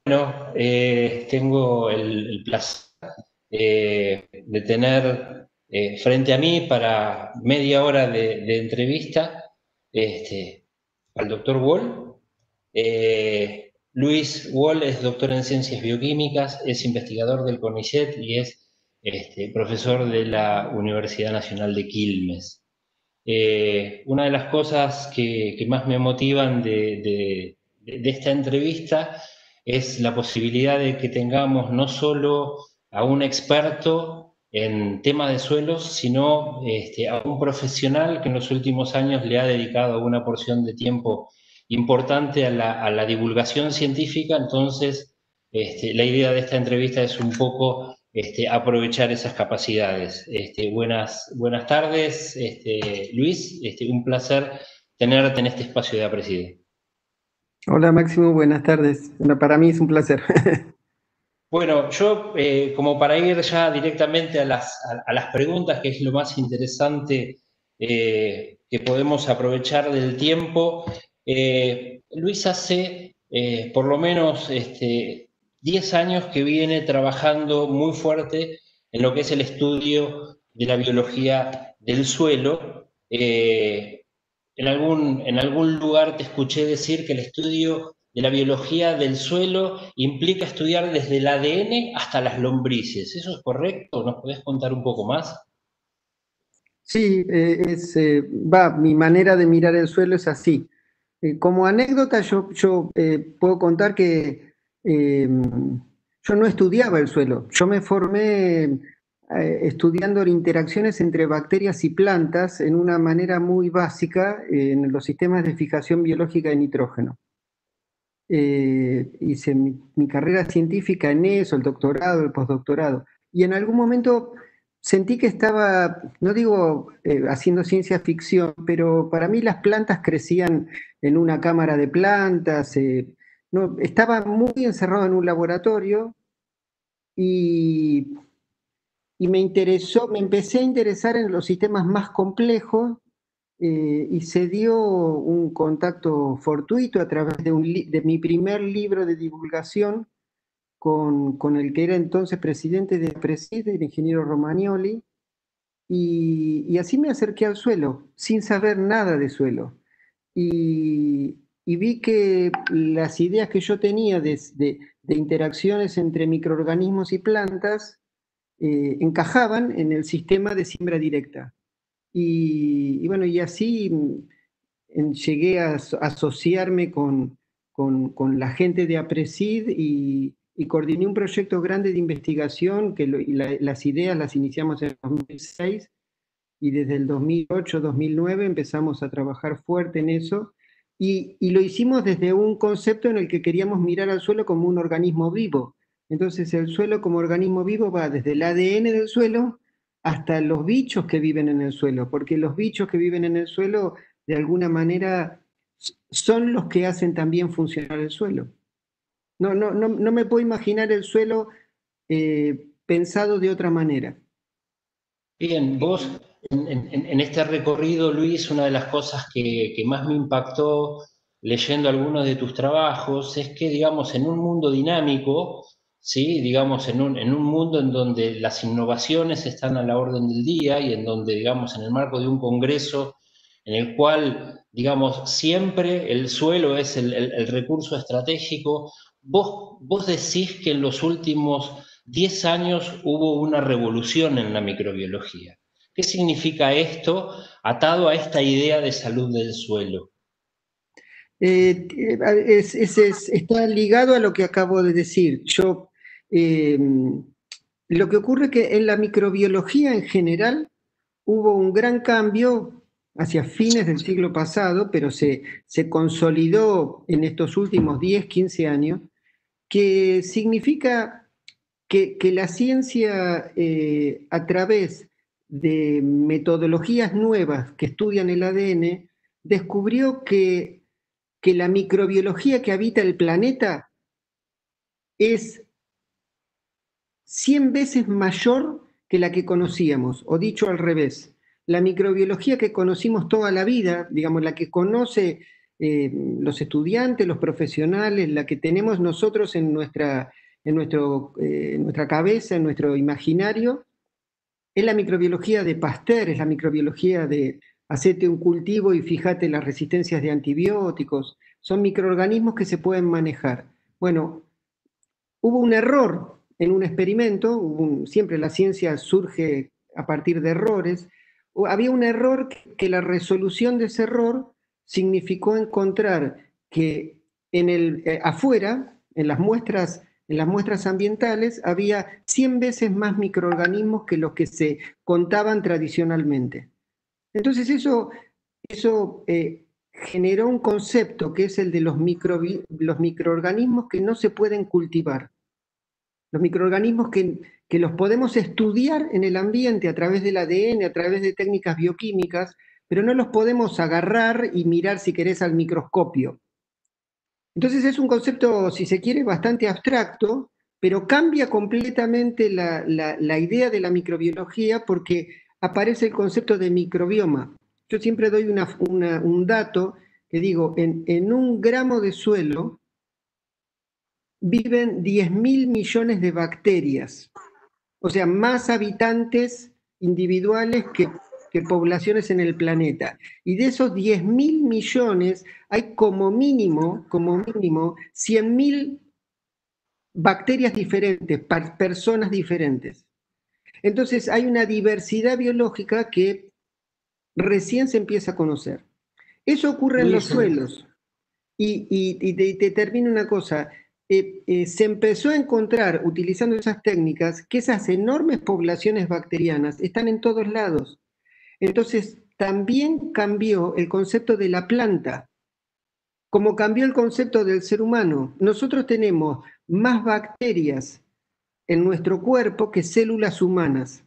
Bueno, tengo el placer de tener frente a mí para media hora de entrevista este, al doctor Wall. Luis Wall es doctor en ciencias bioquímicas, es investigador del CONICET y es profesor de la Universidad Nacional de Quilmes. Una de las cosas que más me motivan de esta entrevista es la posibilidad de que tengamos no solo a un experto en temas de suelos, sino a un profesional que en los últimos años le ha dedicado una porción de tiempo importante a la divulgación científica. Entonces, la idea de esta entrevista es un poco aprovechar esas capacidades. Buenas tardes, Luis. Un placer tenerte en este espacio de Apresido. Hola Máximo, buenas tardes. Bueno, para mí es un placer. Bueno, yo como para ir ya directamente a las preguntas, que es lo más interesante que podemos aprovechar del tiempo, Luis hace por lo menos 10 años que viene trabajando muy fuerte en lo que es el estudio de la biología del suelo. En algún lugar te escuché decir que el estudio de la biología del suelo implica estudiar desde el ADN hasta las lombrices. ¿Eso es correcto? ¿Nos podés contar un poco más? Sí, mi manera de mirar el suelo es así. Como anécdota, yo puedo contar que yo no estudiaba el suelo. Yo me formé estudiando interacciones entre bacterias y plantas en una manera muy básica en los sistemas de fijación biológica de nitrógeno. Hice mi carrera científica en eso, el doctorado, el postdoctorado, y en algún momento sentí que estaba, no digo haciendo ciencia ficción, pero para mí las plantas crecían en una cámara de plantas, no, estaba muy encerrado en un laboratorio y, y me interesó, me empecé a interesar en los sistemas más complejos y se dio un contacto fortuito a través de mi primer libro de divulgación con el que era entonces presidente de Preside, el ingeniero Romagnoli, y así me acerqué al suelo, sin saber nada de suelo. Y vi que las ideas que yo tenía de interacciones entre microorganismos y plantas encajaban en el sistema de siembra directa. Y bueno, y así llegué a asociarme con la gente de APRESID y coordiné un proyecto grande de investigación y las ideas las iniciamos en el 2006 y desde el 2008-2009 empezamos a trabajar fuerte en eso y lo hicimos desde un concepto en el que queríamos mirar al suelo como un organismo vivo. Entonces el suelo como organismo vivo va desde el ADN del suelo hasta los bichos que viven en el suelo, porque los bichos que viven en el suelo de alguna manera son los que hacen también funcionar el suelo. No me puedo imaginar el suelo pensado de otra manera. Bien, vos en este recorrido, Luis, una de las cosas que más me impactó leyendo algunos de tus trabajos es que, digamos, en un mundo dinámico, ¿sí? Digamos, en un mundo en donde las innovaciones están a la orden del día y en donde, digamos, en el marco de un congreso en el cual, digamos, siempre el suelo es el recurso estratégico, vos decís que en los últimos 10 años hubo una revolución en la microbiología. ¿Qué significa esto atado a esta idea de salud del suelo? Está ligado a lo que acabo de decir. Eh, lo que ocurre es que en la microbiología en general hubo un gran cambio hacia fines del siglo pasado, pero se consolidó en estos últimos 10, 15 años, que significa que la ciencia a través de metodologías nuevas que estudian el ADN descubrió que la microbiología que habita el planeta es 100 veces mayor que la que conocíamos, o dicho al revés, la microbiología que conocimos toda la vida, digamos, la que conoce los estudiantes, los profesionales, la que tenemos nosotros en nuestra cabeza, en nuestro imaginario, es la microbiología de Pasteur, es la microbiología de hacete un cultivo y fíjate las resistencias de antibióticos. Son microorganismos que se pueden manejar. Bueno, hubo un error en un experimento, siempre la ciencia surge a partir de errores. Había un error que la resolución de ese error significó encontrar que afuera, en las muestras ambientales, había 100 veces más microorganismos que los que se contaban tradicionalmente. Entonces eso generó un concepto que es el de los microorganismos que no se pueden cultivar. Los microorganismos que los podemos estudiar en el ambiente a través del ADN, a través de técnicas bioquímicas, pero no los podemos agarrar y mirar, si querés, al microscopio. Entonces es un concepto, si se quiere, bastante abstracto, pero cambia completamente la idea de la microbiología porque aparece el concepto de microbioma. Yo siempre doy un dato que digo, en un gramo de suelo viven 10.000 millones de bacterias, o sea, más habitantes individuales que poblaciones en el planeta. Y de esos 10.000 millones hay como mínimo 100.000 bacterias diferentes, personas diferentes. Entonces hay una diversidad biológica que recién se empieza a conocer. Eso ocurre en los suelos. Y te termino una cosa. Se empezó a encontrar, utilizando esas técnicas, que esas enormes poblaciones bacterianas están en todos lados. Entonces, también cambió el concepto de la planta, como cambió el concepto del ser humano. Nosotros tenemos más bacterias en nuestro cuerpo que células humanas.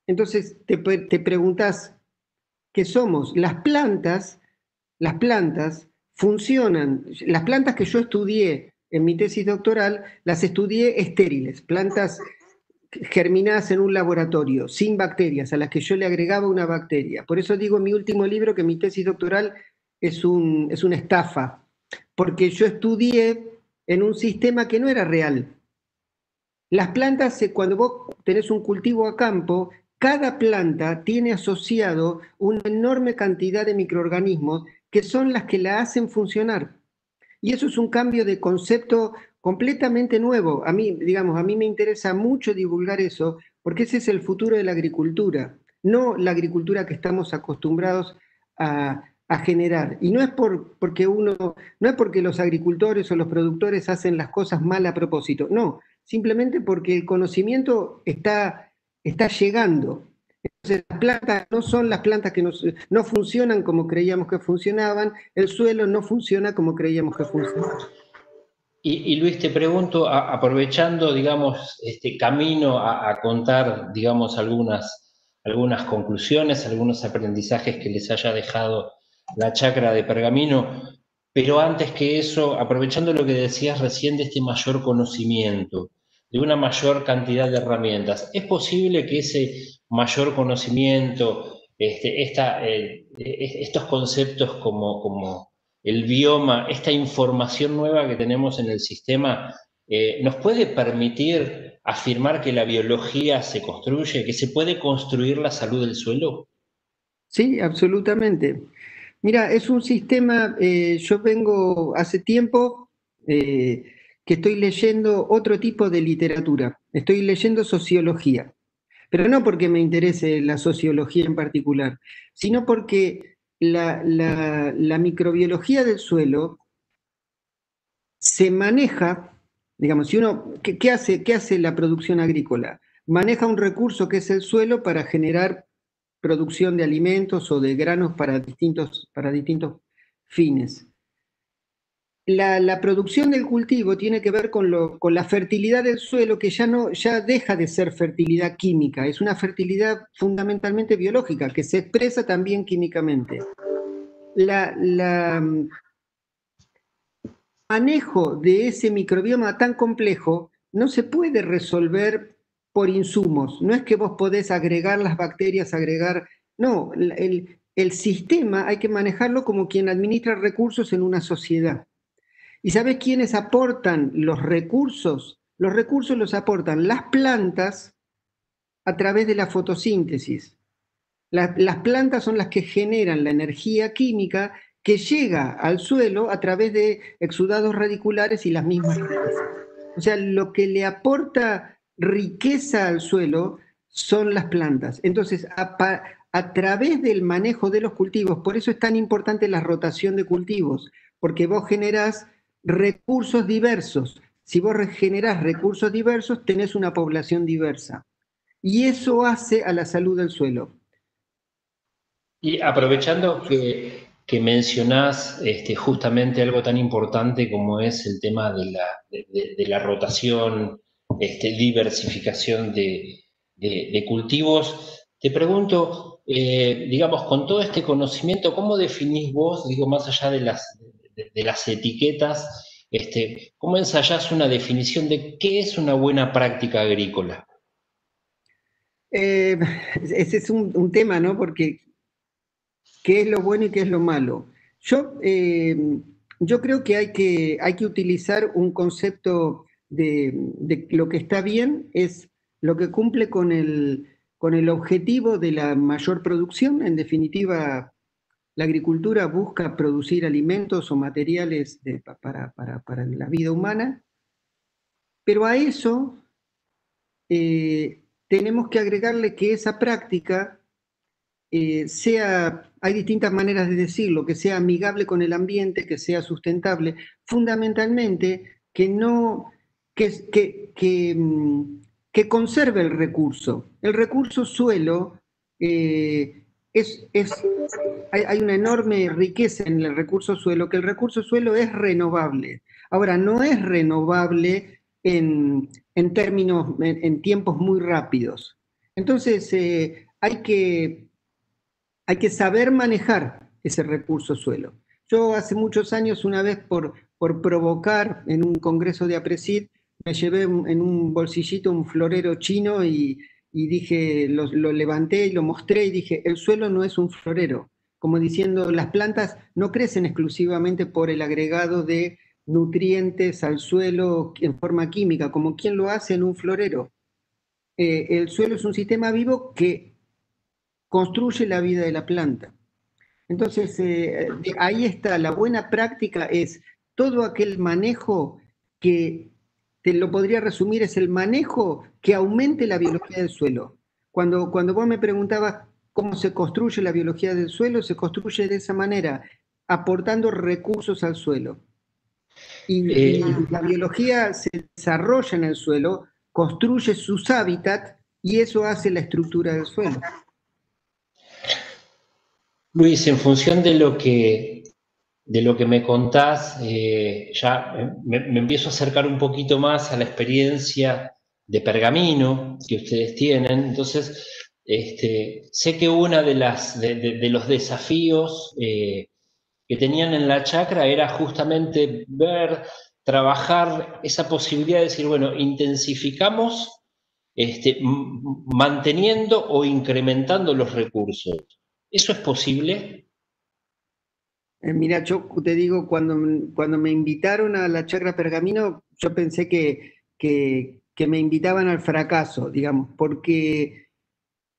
Entonces, te preguntás, ¿qué somos? Las plantas funcionan, las plantas que yo estudié en mi tesis doctoral, las estudié estériles, plantas germinadas en un laboratorio, sin bacterias, a las que yo le agregaba una bacteria. Por eso digo en mi último libro que mi tesis doctoral es una estafa, porque yo estudié en un sistema que no era real. Las plantas, cuando vos tenés un cultivo a campo, cada planta tiene asociado una enorme cantidad de microorganismos que son las que la hacen funcionar. Y eso es un cambio de concepto completamente nuevo. A mí, digamos, a mí me interesa mucho divulgar eso, porque ese es el futuro de la agricultura, no la agricultura que estamos acostumbrados a generar. Y no es no es porque los agricultores o los productores hacen las cosas mal a propósito, no, simplemente porque el conocimiento está llegando. Entonces, las plantas no son las plantas que no funcionan como creíamos que funcionaban, el suelo no funciona como creíamos que funcionaba. Y Luis, te pregunto, aprovechando, digamos, este camino a contar, digamos, algunas conclusiones, algunos aprendizajes que les haya dejado la chacra de Pergamino, pero antes que eso, aprovechando lo que decías recién de este mayor conocimiento, de una mayor cantidad de herramientas, ¿es posible que ese mayor conocimiento, estos conceptos como el bioma, esta información nueva que tenemos en el sistema, nos puede permitir afirmar que la biología se construye, que se puede construir la salud del suelo? Sí, absolutamente. Mira, es un sistema, yo vengo hace tiempo que estoy leyendo otro tipo de literatura, estoy leyendo sociología, pero no porque me interese la sociología en particular, sino porque la microbiología del suelo se maneja, digamos, si uno, ¿qué hace la producción agrícola? Maneja un recurso que es el suelo para generar producción de alimentos o de granos para distintos fines. La producción del cultivo tiene que ver con la fertilidad del suelo, que ya deja de ser fertilidad química, es una fertilidad fundamentalmente biológica, que se expresa también químicamente. El manejo de ese microbioma tan complejo no se puede resolver por insumos, no es que vos podés agregar las bacterias, no, el sistema hay que manejarlo como quien administra recursos en una sociedad. ¿Y sabes quiénes aportan los recursos? Los recursos los aportan las plantas a través de la fotosíntesis. Las plantas son las que generan la energía química que llega al suelo a través de exudados radiculares y las mismas raíces. O sea, lo que le aporta riqueza al suelo son las plantas. Entonces, a través del manejo de los cultivos, por eso es tan importante la rotación de cultivos, porque vos generás recursos diversos. Si vos generás recursos diversos, tenés una población diversa. Y eso hace a la salud del suelo. Y aprovechando que mencionás justamente algo tan importante como es el tema de la rotación, diversificación de cultivos, te pregunto, digamos, con todo este conocimiento, ¿cómo definís vos, digo, más allá de las etiquetas, cómo ensayás una definición de qué es una buena práctica agrícola? Ese es un tema, ¿no? Porque qué es lo bueno y qué es lo malo. Yo creo que hay que utilizar un concepto de lo que está bien, es lo que cumple con el objetivo de la mayor producción. En definitiva, la agricultura busca producir alimentos o materiales para la vida humana, pero a eso tenemos que agregarle que esa práctica hay distintas maneras de decirlo, que sea amigable con el ambiente, que sea sustentable, fundamentalmente que no, que conserve el recurso. El recurso suelo hay una enorme riqueza en el recurso suelo, que el recurso suelo es renovable. Ahora, no es renovable en términos, en tiempos muy rápidos. Entonces, hay que saber manejar ese recurso suelo. Yo hace muchos años, una vez por provocar en un congreso de APRESID, me llevé en un bolsillito un florero chino y dije, lo levanté y lo mostré y dije, el suelo no es un florero. Como diciendo, las plantas no crecen exclusivamente por el agregado de nutrientes al suelo en forma química, como quien lo hace en un florero. El suelo es un sistema vivo que construye la vida de la planta. Entonces, ahí está, la buena práctica es todo aquel manejo que, te lo podría resumir, es el manejo que aumente la biología del suelo. Cuando vos me preguntabas cómo se construye la biología del suelo, se construye de esa manera, aportando recursos al suelo. Y la biología se desarrolla en el suelo, construye sus hábitats y eso hace la estructura del suelo. Luis, en función de lo que me contás, ya me empiezo a acercar un poquito más a la experiencia de Pergamino que ustedes tienen. Entonces, sé que uno de los desafíos que tenían en la chacra era justamente ver, trabajar esa posibilidad de decir, bueno, intensificamos manteniendo o incrementando los recursos. ¿Eso es posible? Mira, yo te digo, cuando me invitaron a la Chacra Pergamino, yo pensé que me invitaban al fracaso, digamos, porque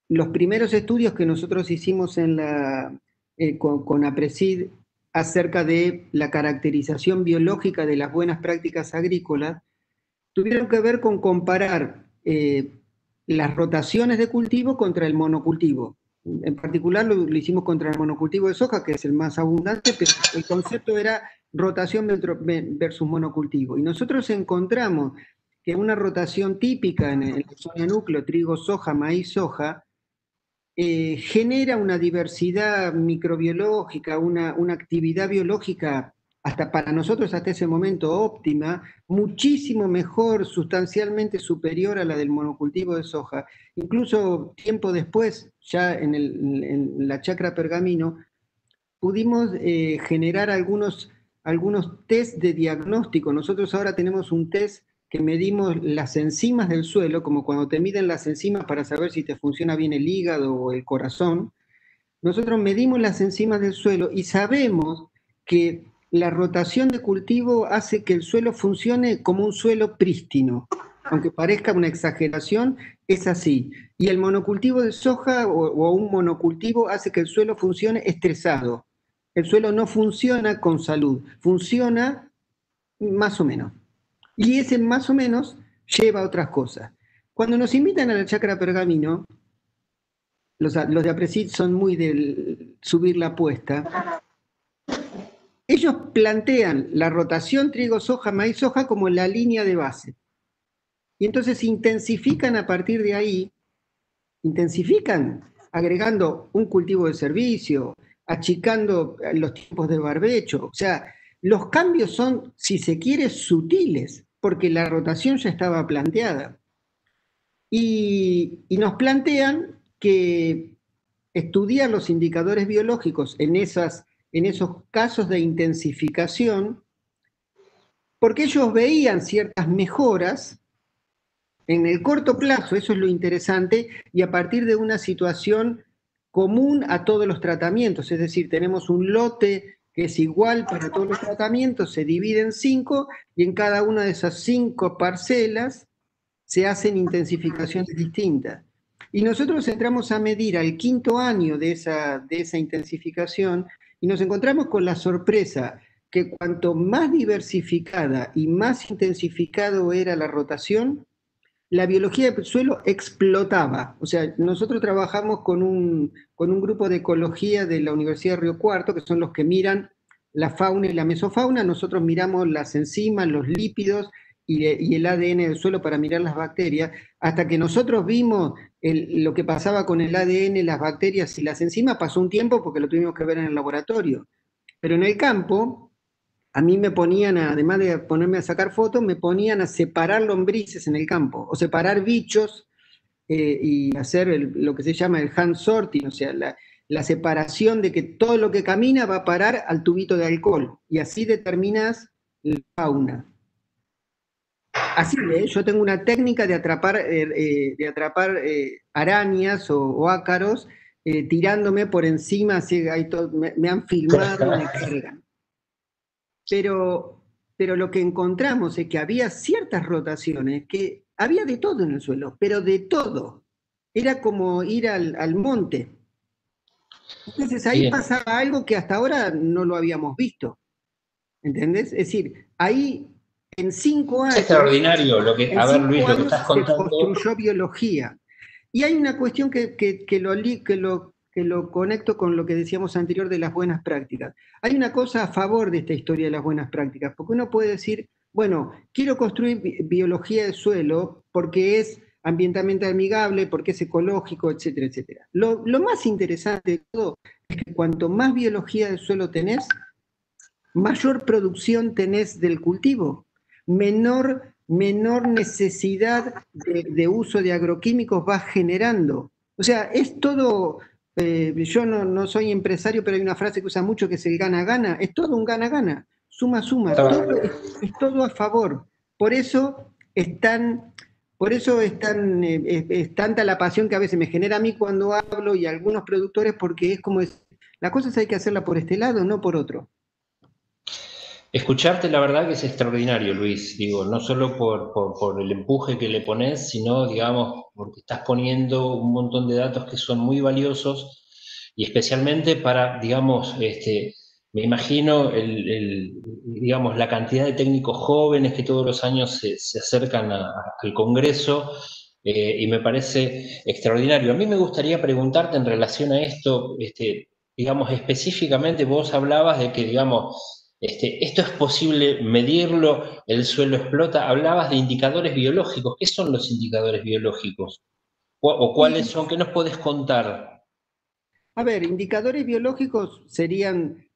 los primeros estudios que nosotros hicimos con APRESID acerca de la caracterización biológica de las buenas prácticas agrícolas tuvieron que ver con comparar las rotaciones de cultivo contra el monocultivo. En particular lo hicimos contra el monocultivo de soja, que es el más abundante, pero el concepto era rotación versus monocultivo. Y nosotros encontramos que una rotación típica en la zona núcleo, trigo, soja, maíz, soja, genera una diversidad microbiológica, una actividad biológica hasta para nosotros hasta ese momento óptima, muchísimo mejor, sustancialmente superior a la del monocultivo de soja. Incluso tiempo después, ya en la chacra Pergamino, pudimos generar algunos test de diagnóstico. Nosotros ahora tenemos un test que medimos las enzimas del suelo, como cuando te miden las enzimas para saber si te funciona bien el hígado o el corazón, nosotros medimos las enzimas del suelo y sabemos que la rotación de cultivo hace que el suelo funcione como un suelo prístino. Aunque parezca una exageración, es así. Y el monocultivo de soja o un monocultivo hace que el suelo funcione estresado. El suelo no funciona con salud, funciona más o menos. Y ese más o menos lleva a otras cosas. Cuando nos invitan a la chacra Pergamino, los de Apresid son muy de subir la apuesta. Ellos plantean la rotación trigo, soja, maíz, soja como la línea de base. Y entonces intensifican a partir de ahí, intensifican agregando un cultivo de servicio, achicando los tiempos de barbecho. O sea, los cambios son, si se quiere, sutiles, porque la rotación ya estaba planteada. Y nos plantean que estudiar los indicadores biológicos en esos casos de intensificación, porque ellos veían ciertas mejoras en el corto plazo, eso es lo interesante, y a partir de una situación común a todos los tratamientos, es decir, tenemos un lote que es igual para todos los tratamientos, se divide en 5 y en cada una de esas 5 parcelas se hacen intensificaciones distintas. Y nosotros entramos a medir al quinto año de esa intensificación y nos encontramos con la sorpresa que cuanto más diversificada y más intensificado era la rotación, la biología del suelo explotaba. O sea, nosotros trabajamos con un grupo de ecología de la Universidad de Río Cuarto, que son los que miran la fauna y la mesofauna. Nosotros miramos las enzimas, los lípidos y el ADN del suelo para mirar las bacterias, hasta que nosotros vimos lo que pasaba con el ADN, las bacterias y las enzimas, pasó un tiempo porque lo tuvimos que ver en el laboratorio. Pero en el campo, a mí me ponían, además de ponerme a sacar fotos, me ponían a separar lombrices en el campo, o separar bichos y hacer lo que se llama el hand sorting, o sea, la separación de que todo lo que camina va a parar al tubito de alcohol, y así determinas la fauna. Así, yo tengo una técnica de atrapar arañas o ácaros tirándome por encima, así, me han filmado y me cargan. Pero lo que encontramos es que había ciertas rotaciones, que había de todo en el suelo, pero de todo. Era como ir al monte. Entonces ahí Bien. pasaba algo que hasta ahora no lo habíamos visto. ¿Entendés? Es decir, ahí en 5 Es años, extraordinario lo que, a ver Luis, lo que estás se contando. construyó biología. Y hay una cuestión que lo conecto con lo que decíamos anterior de las buenas prácticas. Hay una cosa a favor de esta historia de las buenas prácticas, porque uno puede decir, bueno, quiero construir biología del suelo porque es ambientalmente amigable, porque es ecológico, etcétera, etcétera. Lo más interesante de todo es que cuanto más biología del suelo tenés, mayor producción tenés del cultivo, menor necesidad de uso de agroquímicos vas generando. O sea, es todo, yo no soy empresario, pero hay una frase que usa mucho que es el gana-gana, es todo un gana-gana, suma, es todo a favor. Por eso es tanta la pasión que a veces me genera a mí cuando hablo y a algunos productores, porque es como la cosa hay que hacerla por este lado, no por otro. Escucharte la verdad que es extraordinario, Luis. Digo, no solo por el empuje que le pones, sino, digamos, porque estás poniendo un montón de datos que son muy valiosos y especialmente para, digamos, me imagino digamos, la cantidad de técnicos jóvenes que todos los años se acercan al Congreso y me parece extraordinario. A mí me gustaría preguntarte en relación a esto, digamos, específicamente vos hablabas de que, digamos, esto es posible medirlo, el suelo explota. Hablabas de indicadores biológicos. ¿Qué son los indicadores biológicos? ¿O cuáles son? ¿Qué nos podés contar? A ver, indicadores biológicos serían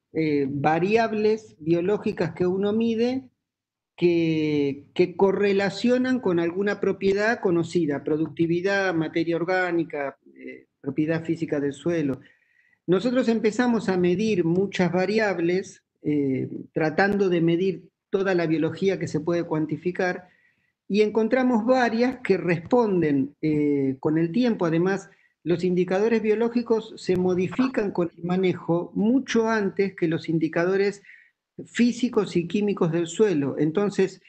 variables biológicas que uno mide que correlacionan con alguna propiedad conocida, productividad, materia orgánica, propiedad física del suelo. Nosotros empezamos a medir muchas variables, tratando de medir toda la biología que se puede cuantificar, y encontramos varias que responden con el tiempo, además los indicadores biológicos se modifican con el manejo mucho antes que los indicadores físicos y químicos del suelo. Entonces,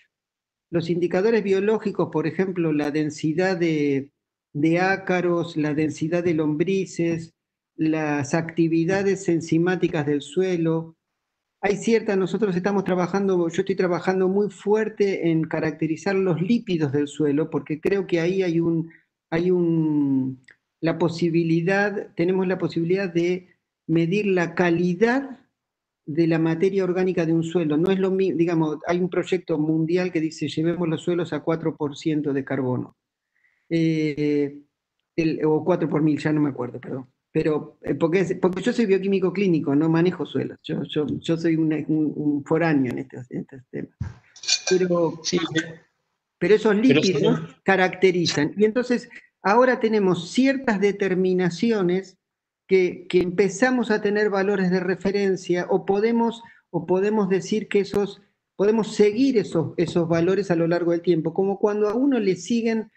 los indicadores biológicos, por ejemplo, la densidad de ácaros, la densidad de lombrices, las actividades enzimáticas del suelo, hay cierta, nosotros estamos trabajando, yo estoy trabajando muy fuerte en caracterizar los lípidos del suelo, porque creo que ahí la posibilidad, tenemos la posibilidad de medir la calidad de la materia orgánica de un suelo. No es lo mismo, digamos, hay un proyecto mundial que dice llevemos los suelos a 4% de carbono. O 4 por mil, ya no me acuerdo, perdón. Pero porque yo soy bioquímico clínico, no manejo suelos. Yo soy un foráneo en este tema. Sí, Pero esos pero lípidos caracterizan. Y entonces ahora tenemos ciertas determinaciones que empezamos a tener valores de referencia o podemos decir que podemos seguir esos valores a lo largo del tiempo, como cuando a uno le siguen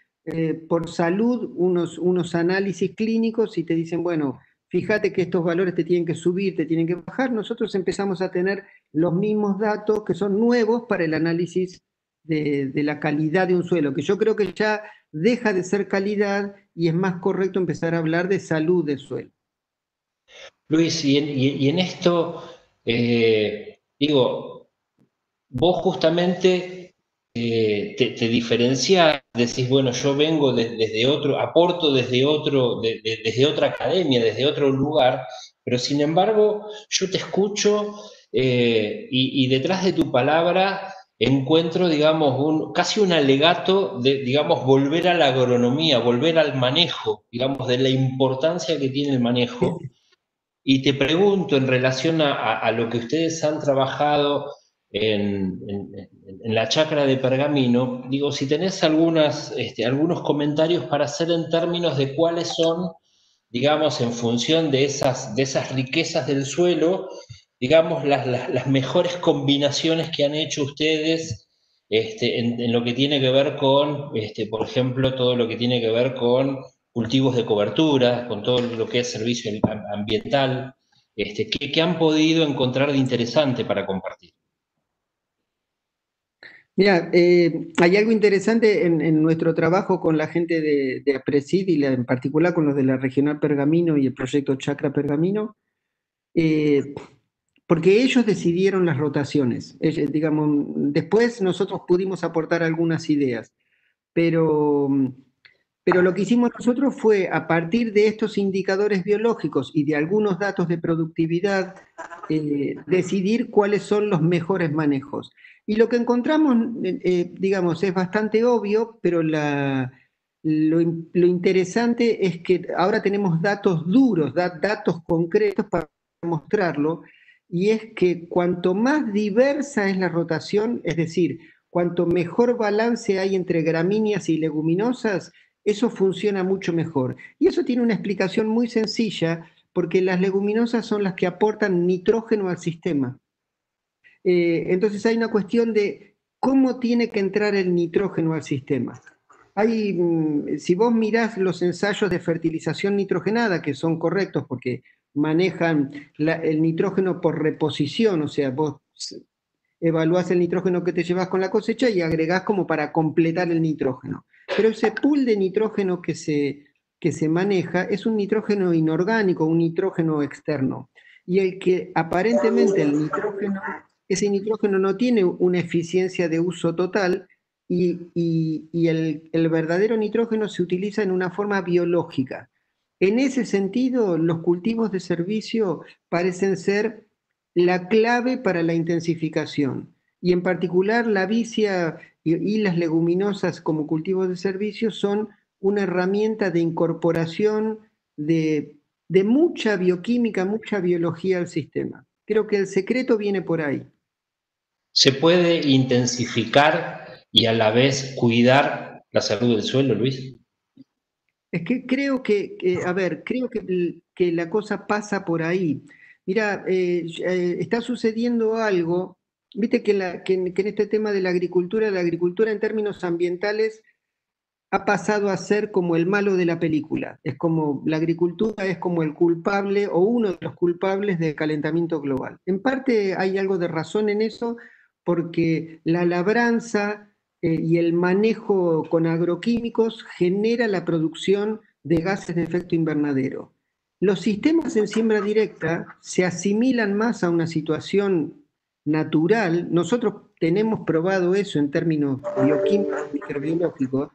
por salud unos análisis clínicos y te dicen, bueno, fíjate que estos valores te tienen que subir, te tienen que bajar. Nosotros empezamos a tener los mismos datos que son nuevos para el análisis de la calidad de un suelo, que yo creo que ya deja de ser calidad y es más correcto empezar a hablar de salud del suelo. Luis, y en esto, digo, vos justamente te diferenciás, decís, bueno, yo vengo desde otro, aporto desde otro, desde otra academia, desde otro lugar, pero sin embargo, yo te escucho y detrás de tu palabra encuentro, digamos, casi un alegato de, digamos, volver a la agronomía, volver al manejo, digamos, de la importancia que tiene el manejo. Y te pregunto en relación a lo que ustedes han trabajado en la chacra de Pergamino, digo, si tenés algunos comentarios para hacer en términos de cuáles son, digamos, en función de esas riquezas del suelo, digamos, las mejores combinaciones que han hecho ustedes en lo que tiene que ver con, por ejemplo, todo lo que tiene que ver con cultivos de cobertura, con todo lo que es servicio ambiental, ¿qué han podido encontrar de interesante para compartir? Mira, hay algo interesante en nuestro trabajo con la gente de APRESID y en particular con los de la Regional Pergamino y el proyecto Chacra Pergamino, porque ellos decidieron las rotaciones. Digamos, después nosotros pudimos aportar algunas ideas, pero lo que hicimos nosotros fue, a partir de estos indicadores biológicos y de algunos datos de productividad, decidir cuáles son los mejores manejos. Y lo que encontramos, digamos, es bastante obvio, pero lo interesante es que ahora tenemos datos duros, datos concretos para mostrarlo, y es que cuanto más diversa es la rotación, es decir, cuanto mejor balance hay entre gramíneas y leguminosas, eso funciona mucho mejor. Y eso tiene una explicación muy sencilla, porque las leguminosas son las que aportan nitrógeno al sistema. Entonces hay una cuestión de cómo tiene que entrar el nitrógeno al sistema. Si vos mirás los ensayos de fertilización nitrogenada, que son correctos porque manejan el nitrógeno por reposición, o sea, vos evaluás el nitrógeno que te llevas con la cosecha y agregás como para completar el nitrógeno. Pero ese pool de nitrógeno que se maneja es un nitrógeno inorgánico, un nitrógeno externo. Y el que aparentemente ese nitrógeno no tiene una eficiencia de uso total y el verdadero nitrógeno se utiliza en una forma biológica. En ese sentido, los cultivos de servicio parecen ser la clave para la intensificación. Y en particular la vicia y las leguminosas como cultivos de servicio son una herramienta de incorporación de mucha bioquímica, mucha biología al sistema. Creo que el secreto viene por ahí. ¿Se puede intensificar y a la vez cuidar la salud del suelo, Luis? Es que creo a ver, creo que la cosa pasa por ahí. Mira, está sucediendo algo, viste que en este tema de la agricultura en términos ambientales ha pasado a ser como el malo de la película. Es como la agricultura es como el culpable o uno de los culpables del calentamiento global. En parte hay algo de razón en eso, porque la labranza y el manejo con agroquímicos genera la producción de gases de efecto invernadero. Los sistemas en siembra directa se asimilan más a una situación natural. Nosotros tenemos probado eso en términos bioquímicos, microbiológicos.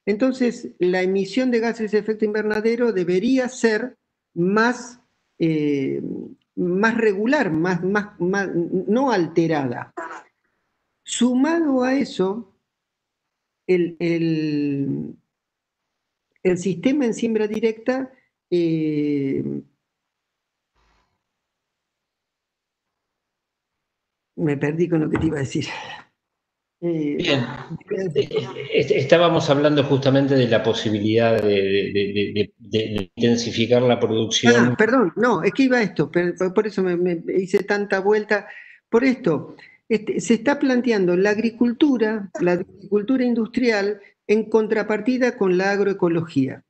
Entonces, la emisión de gases de efecto invernadero debería ser más, eh, más regular, no alterada. Sumado a eso, el, el, el sistema en siembra directa me perdí con lo que te iba a decir. Bien, estábamos hablando justamente de la posibilidad de intensificar la producción. Perdón, no, es que iba a esto, por eso me hice tanta vuelta. Por esto, se está planteando la agricultura industrial en contrapartida con la agroecología.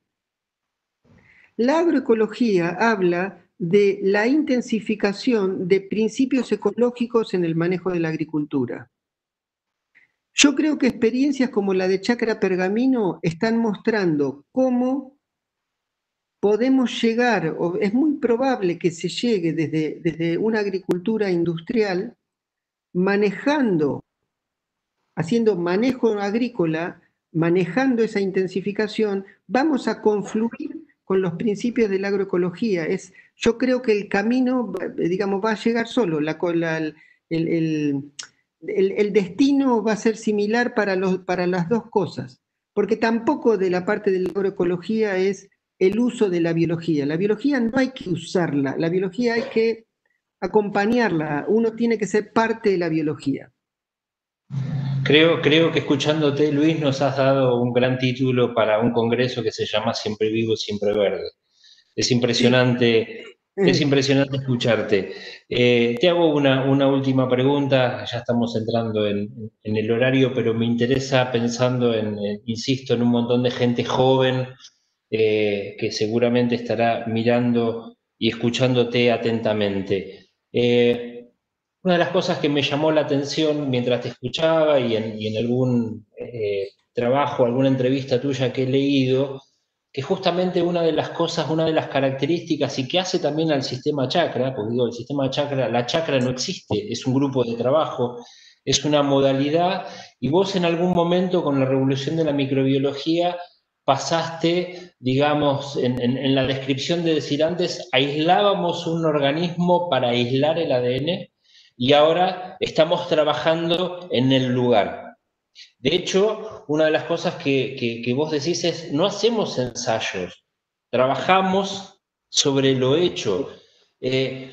La agroecología habla de la intensificación de principios ecológicos en el manejo de la agricultura. Yo creo que experiencias como la de Chacra Pergamino están mostrando cómo podemos llegar, o es muy probable que se llegue desde una agricultura industrial, haciendo manejo agrícola, manejando esa intensificación, vamos a confluir con los principios de la agroecología. Yo creo que el camino, digamos, va a llegar solo. El destino va a ser similar para las dos cosas, porque tampoco de la parte de la agroecología es el uso de la biología. La biología no hay que usarla, la biología hay que acompañarla, uno tiene que ser parte de la biología. Creo que escuchándote, Luis, nos has dado un gran título para un congreso que se llama Siempre Vivo, Siempre Verde. Es impresionante, es impresionante escucharte. Te hago una última pregunta, ya estamos entrando en el horario, pero me interesa pensando insisto, en un montón de gente joven que seguramente estará mirando y escuchándote atentamente. Una de las cosas que me llamó la atención mientras te escuchaba y en algún trabajo, alguna entrevista tuya que he leído, que justamente una de las cosas, una de las características y que hace también al sistema chakra, porque digo, el sistema chakra, la chakra no existe, es un grupo de trabajo, es una modalidad, y vos en algún momento con la revolución de la microbiología pasaste, digamos, en la descripción de decir antes, aislábamos un organismo para aislar el ADN y ahora estamos trabajando en el lugar. De hecho, una de las cosas que vos decís es, no hacemos ensayos, trabajamos sobre lo hecho. ¿Qué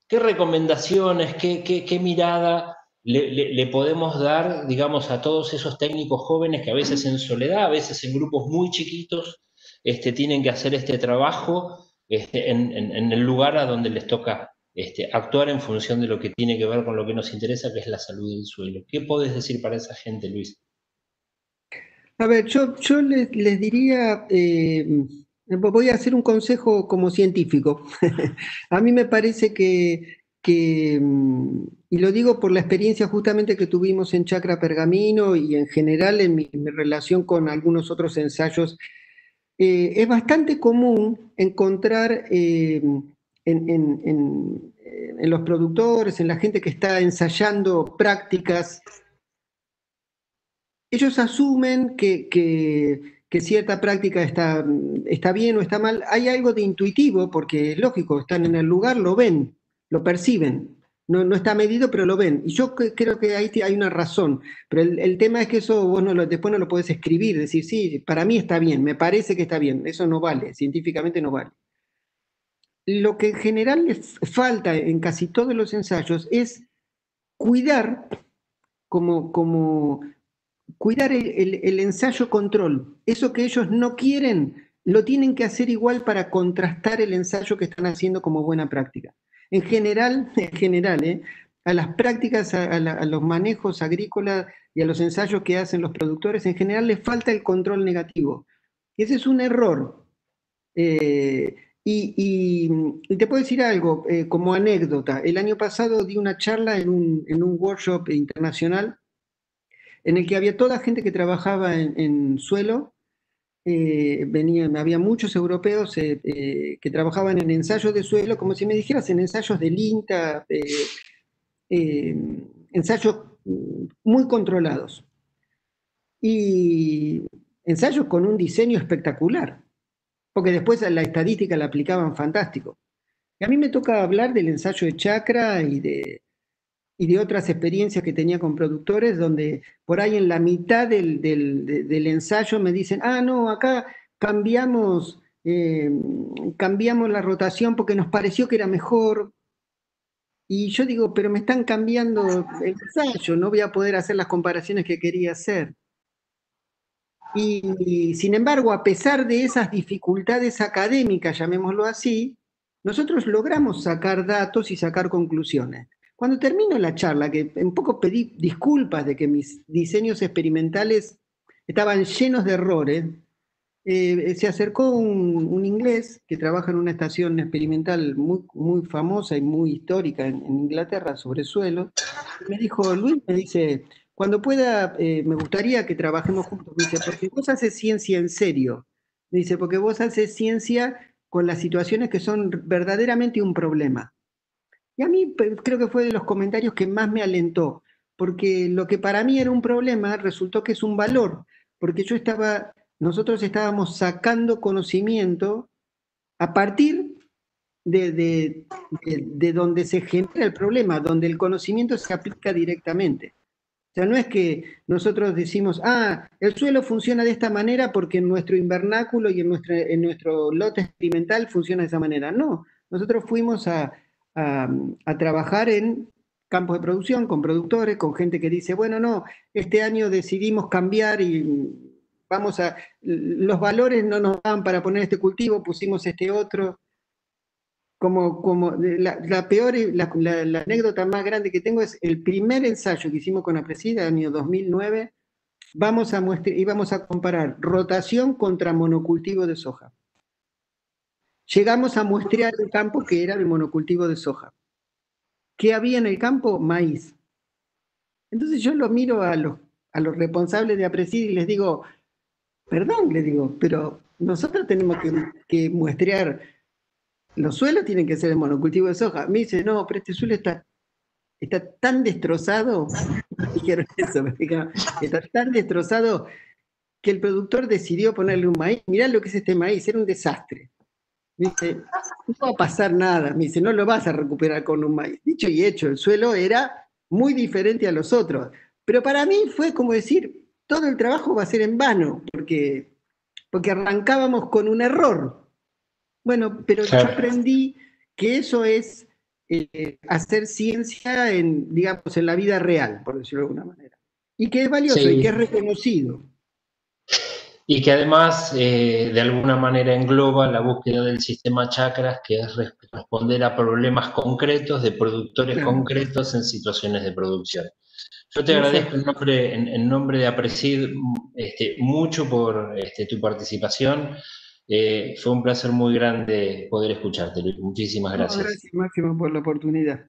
recomendaciones, qué mirada le podemos dar, digamos, a todos esos técnicos jóvenes que a veces en soledad, a veces en grupos muy chiquitos, tienen que hacer este trabajo en el lugar a donde les toca actuar en función de lo que tiene que ver con lo que nos interesa, que es la salud del suelo? ¿Qué podés decir para esa gente, Luis? A ver, yo les diría, voy a hacer un consejo como científico. A mí me parece y lo digo por la experiencia justamente que tuvimos en Chacra Pergamino y en general en mi relación con algunos otros ensayos, es bastante común encontrar en los productores, en la gente que está ensayando prácticas. Ellos asumen que cierta práctica está bien o está mal. Hay algo de intuitivo, porque es lógico, están en el lugar, lo ven, lo perciben. No está medido, pero lo ven. Y yo creo que ahí hay una razón. Pero el tema es que eso vos después no lo podés escribir, decir, sí, para mí está bien, me parece que está bien. Eso no vale, científicamente no vale. Lo que en general les falta en casi todos los ensayos es cuidar como cuidar el ensayo control. Eso que ellos no quieren, lo tienen que hacer igual para contrastar el ensayo que están haciendo como buena práctica. En general, a las prácticas, a los manejos agrícolas y a los ensayos que hacen los productores, en general les falta el control negativo. Y ese es un error. Y te puedo decir algo, como anécdota. El año pasado di una charla en un workshop internacional en el que había toda gente que trabajaba en suelo. Había muchos europeos que trabajaban en ensayos de suelo, como si me dijeras en ensayos del INTA, eh, ensayos muy controlados. Y ensayos con un diseño espectacular, porque después a la estadística la aplicaban fantástico. Y a mí me toca hablar del ensayo de chakra y de otras experiencias que tenía con productores, donde por ahí en la mitad del ensayo me dicen, ah, no, acá cambiamos, cambiamos la rotación porque nos pareció que era mejor. Y yo digo, pero me están cambiando el ensayo, no voy a poder hacer las comparaciones que quería hacer. Y sin embargo, a pesar de esas dificultades académicas, llamémoslo así, nosotros logramos sacar datos y sacar conclusiones. Cuando termino la charla, que un poco pedí disculpas de que mis diseños experimentales estaban llenos de errores, se acercó un inglés que trabaja en una estación experimental muy famosa y muy histórica en Inglaterra sobre suelo. Y me dijo, Luis, me dice, cuando pueda, me gustaría que trabajemos juntos. Me dice, porque vos haces ciencia en serio. Me dice, porque vos haces ciencia con las situaciones que son verdaderamente un problema. Y a mí creo que fue de los comentarios que más me alentó, porque lo que para mí era un problema resultó que es un valor, porque nosotros estábamos sacando conocimiento a partir de donde se genera el problema, donde el conocimiento se aplica directamente. O sea, no es que nosotros decimos, ah, el suelo funciona de esta manera porque en nuestro invernáculo y en nuestro lote experimental funciona de esa manera. No, nosotros fuimos a trabajar en campos de producción, con productores, con gente que dice, bueno, no, este año decidimos cambiar y los valores no nos dan para poner este cultivo, pusimos este otro. La anécdota más grande que tengo es el primer ensayo que hicimos con Apresida, año 2009, íbamos a comparar rotación contra monocultivo de soja. Llegamos a muestrear el campo que era de monocultivo de soja. ¿Qué había en el campo? Maíz. Entonces yo lo miro a los responsables de Apresida y les digo, perdón, les digo, pero nosotros tenemos que muestrear, los suelos tienen que ser de monocultivo de soja. Me dice, no, pero este suelo está tan destrozado, dijeron eso, está tan destrozado que el productor decidió ponerle un maíz. Mirá lo que es este maíz, era un desastre. Me dice, no va a pasar nada. Me dice, no lo vas a recuperar con un maíz. Dicho y hecho, el suelo era muy diferente a los otros. Pero para mí fue como decir, todo el trabajo va a ser en vano, porque arrancábamos con un error. Bueno, pero yo aprendí que eso es hacer ciencia digamos, en la vida real, por decirlo de alguna manera. Y que es valioso y que es reconocido. Y que además, de alguna manera, engloba la búsqueda del sistema chakras, que es responder a problemas concretos de productores concretos en situaciones de producción. Yo te agradezco en nombre de Apresid mucho por tu participación. Fue un placer muy grande poder escucharte, Luis. Muchísimas gracias. Gracias, Máximo, por la oportunidad.